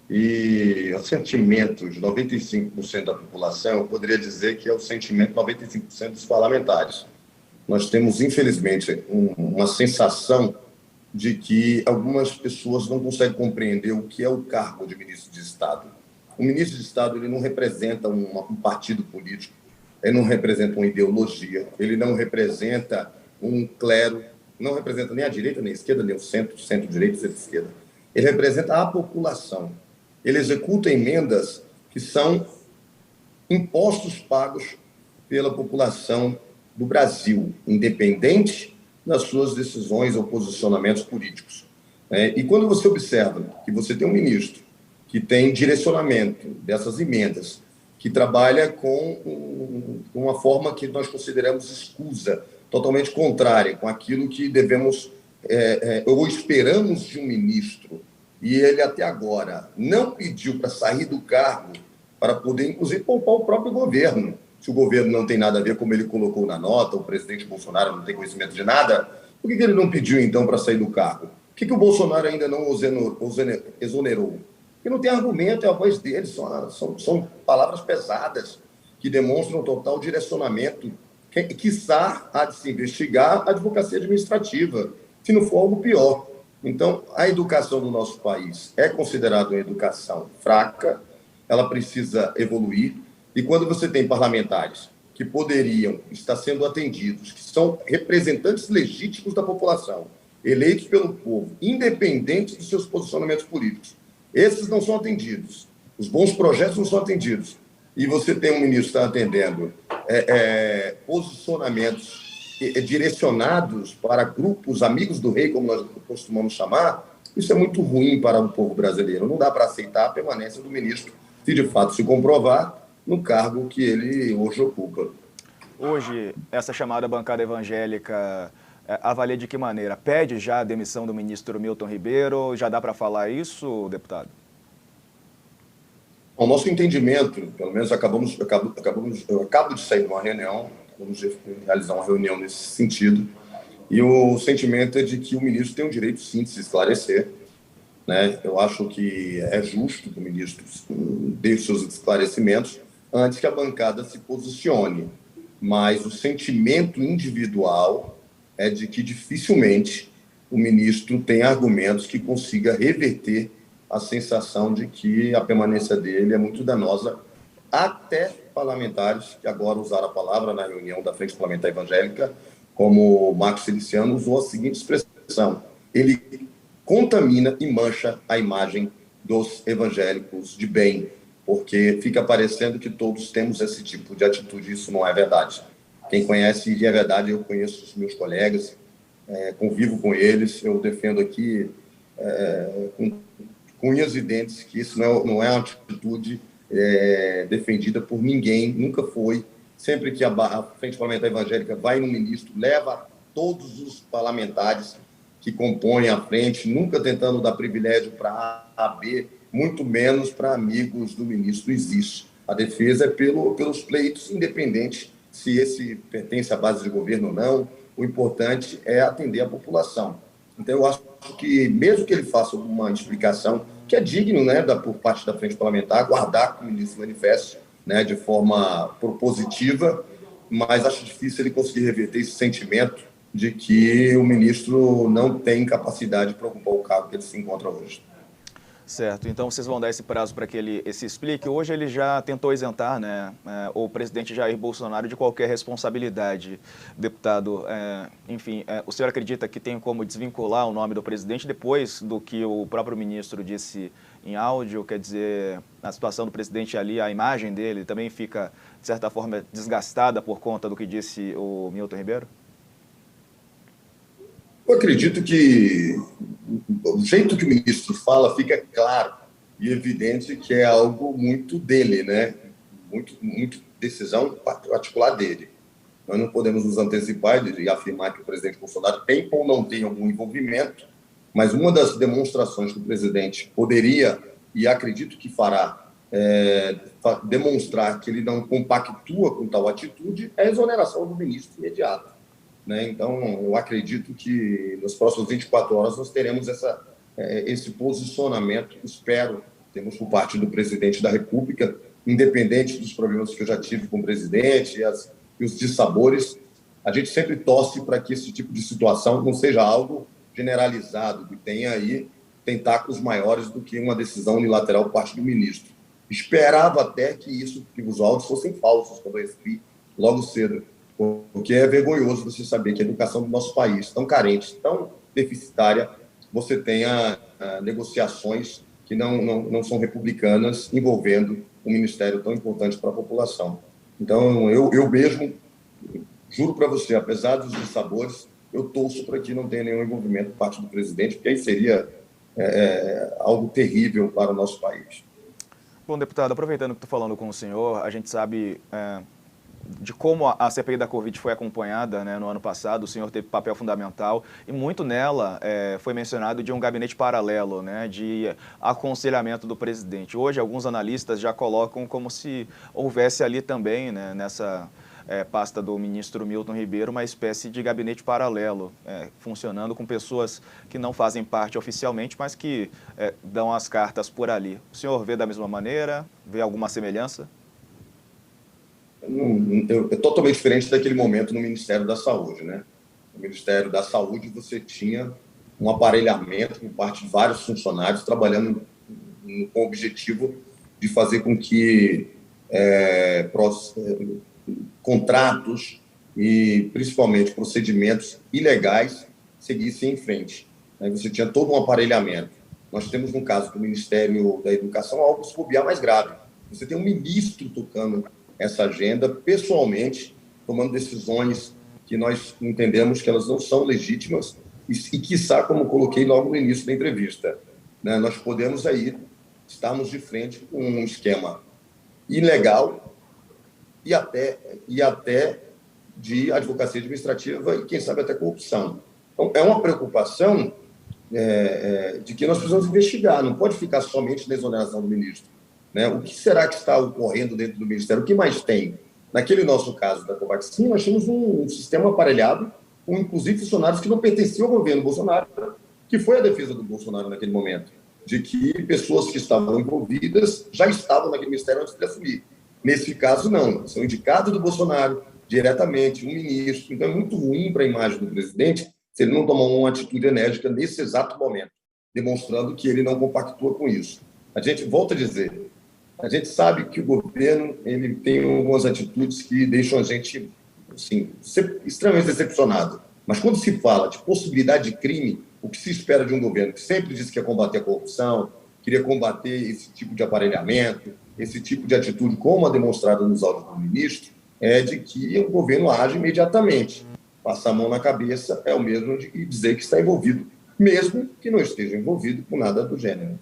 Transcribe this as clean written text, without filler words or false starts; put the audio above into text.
E o sentimento de 95% da população, eu poderia dizer que é o sentimento de 95% dos parlamentares. Nós temos, infelizmente, uma sensação de que algumas pessoas não conseguem compreender o que é o cargo de ministro de Estado. O ministro de Estado ele não representa um partido político, ele não representa uma ideologia, ele não representa um clero, não representa nem a direita, nem a esquerda, nem o centro, centro-direita, centro-esquerda. Ele representa a população. Ele executa emendas que são impostos pagos pela população do Brasil, independente das suas decisões ou posicionamentos políticos. E quando você observa que você tem um ministro que tem direcionamento dessas emendas, que trabalha com uma forma que nós consideramos escusa, totalmente contrária com aquilo que devemos ou esperamos de um ministro, e ele até agora não pediu para sair do cargo para poder, inclusive, poupar o próprio governo. Se o governo não tem nada a ver, como ele colocou na nota, o presidente Bolsonaro não tem conhecimento de nada, por que ele não pediu, então, para sair do cargo? Por que o Bolsonaro ainda não exonerou? Porque não tem argumento, é a voz dele, são palavras pesadas que demonstram total direcionamento. Quiçá há de se investigar a advocacia administrativa, se não for algo pior. Então, a educação do nosso país é considerada uma educação fraca, ela precisa evoluir, e quando você tem parlamentares que poderiam estar sendo atendidos, que são representantes legítimos da população, eleitos pelo povo, independentes dos seus posicionamentos políticos, esses não são atendidos, os bons projetos não são atendidos, e você tem um ministro que está atendendo posicionamentos direcionados para grupos amigos do rei, como nós costumamos chamar, isso é muito ruim para o povo brasileiro. Não dá para aceitar a permanência do ministro, se de fato se comprovar, no cargo que ele hoje ocupa. Hoje, essa chamada bancada evangélica avalia de que maneira? Pede já a demissão do ministro Milton Ribeiro? Já dá para falar isso, deputado? O nosso entendimento, pelo menos eu acabo de sair de uma reunião, vamos realizar uma reunião nesse sentido, e o sentimento é de que o ministro tem o direito, sim, de se esclarecer. Eu acho que é justo que o ministro dê seus esclarecimentos antes que a bancada se posicione, mas o sentimento individual é de que dificilmente o ministro tem argumentos que consiga reverter a sensação de que a permanência dele é muito danosa, até parlamentares que agora usaram a palavra na reunião da Frente Parlamentar Evangélica, como o Marcos Feliciano usou a seguinte expressão: ele contamina e mancha a imagem dos evangélicos de bem, porque fica parecendo que todos temos esse tipo de atitude. Isso não é verdade. Quem conhece, e é verdade, eu conheço os meus colegas, convivo com eles, eu defendo aqui com unhas e dentes que isso não é uma atitude defendida por ninguém, nunca foi. Sempre que a Frente Parlamentar Evangélica vai no ministro, leva todos os parlamentares que compõem a frente, nunca tentando dar privilégio para A, B, muito menos para amigos do ministro. Existe. A defesa é pelos pleitos, independente se esse pertence à base de governo ou não. O importante é atender a população. Então, eu acho que, mesmo que ele faça alguma explicação, que é digno, por parte da Frente Parlamentar, aguardar que o ministro manifeste, de forma propositiva, mas acho difícil ele conseguir reverter esse sentimento de que o ministro não tem capacidade para ocupar o cargo que ele se encontra hoje. Certo, então vocês vão dar esse prazo para que ele se explique. Hoje ele já tentou isentar, o presidente Jair Bolsonaro de qualquer responsabilidade, deputado. Enfim, o senhor acredita que tem como desvincular o nome do presidente depois do que o próprio ministro disse em áudio? Quer dizer, a situação do presidente ali, a imagem dele também fica, de certa forma, desgastada por conta do que disse o Milton Ribeiro? Eu acredito que o jeito que o ministro fala fica claro e evidente que é algo muito dele, muito decisão particular dele. Nós não podemos nos antecipar e afirmar que o presidente Bolsonaro tem ou não tem algum envolvimento, mas uma das demonstrações que o presidente poderia, e acredito que fará, demonstrar que ele não compactua com tal atitude é a exoneração do ministro imediata. Então, eu acredito que nas próximas 24 horas nós teremos esse posicionamento, espero temos por parte do presidente da República, independente dos problemas que eu já tive com o presidente e os dissabores, a gente sempre torce para que esse tipo de situação não seja algo generalizado, que tenha aí tentáculos maiores do que uma decisão unilateral por parte do ministro. Esperava até que os áudios fossem falsos, quando eu recebi logo cedo, porque é vergonhoso você saber que a educação do nosso país, tão carente, tão deficitária, você tenha negociações que não são republicanas envolvendo um ministério tão importante para a população. Então, eu mesmo, juro para você, apesar dos dissabores, eu torço para que não tenha nenhum envolvimento por parte do presidente, porque aí seria algo terrível para o nosso país. Bom, deputado, aproveitando que estou falando com o senhor, a gente sabe de como a CPI da Covid foi acompanhada, né, no ano passado. O senhor teve papel fundamental e muito nela foi mencionado de um gabinete paralelo, né, de aconselhamento do presidente. Hoje, alguns analistas já colocam como se houvesse ali também, né, nessa pasta do ministro Milton Ribeiro, uma espécie de gabinete paralelo, funcionando com pessoas que não fazem parte oficialmente, mas que dão as cartas por ali. O senhor vê da mesma maneira? Vê alguma semelhança? É totalmente diferente daquele momento no Ministério da Saúde, né? No Ministério da Saúde você tinha um aparelhamento por parte de vários funcionários trabalhando com o objetivo de fazer com que contratos e principalmente procedimentos ilegais seguissem em frente. Aí você tinha todo um aparelhamento. Nós temos, no caso do Ministério da Educação, algo se bobear mais grave. Você tem um ministro tocando essa agenda pessoalmente, tomando decisões que nós entendemos que elas não são legítimas e quiçá, como coloquei logo no início da entrevista, né, nós podemos aí estarmos de frente com um esquema ilegal e até de advocacia administrativa e, quem sabe, até corrupção. Então, é uma preocupação de que nós precisamos investigar, não pode ficar somente na exoneração do ministro. Né? O que será que está ocorrendo dentro do Ministério? O que mais tem? Naquele nosso caso da Covaxin, nós tínhamos um sistema aparelhado com, inclusive, funcionários que não pertenciam ao governo Bolsonaro, que foi a defesa do Bolsonaro naquele momento, de que pessoas que estavam envolvidas já estavam naquele ministério antes de assumir. Nesse caso, não. São indicados do Bolsonaro diretamente, um ministro. Então, é muito ruim para a imagem do presidente se ele não tomar uma atitude enérgica nesse exato momento, demonstrando que ele não compactua com isso. A gente volta a dizer, a gente sabe que o governo ele tem algumas atitudes que deixam a gente assim, extremamente decepcionado. Mas quando se fala de possibilidade de crime, o que se espera de um governo que sempre disse que ia combater a corrupção, queria combater esse tipo de aparelhamento, esse tipo de atitude, como a demonstrada nos áudios do ministro, é de que o governo age imediatamente. Passar a mão na cabeça é o mesmo de dizer que está envolvido, mesmo que não esteja envolvido com nada do gênero.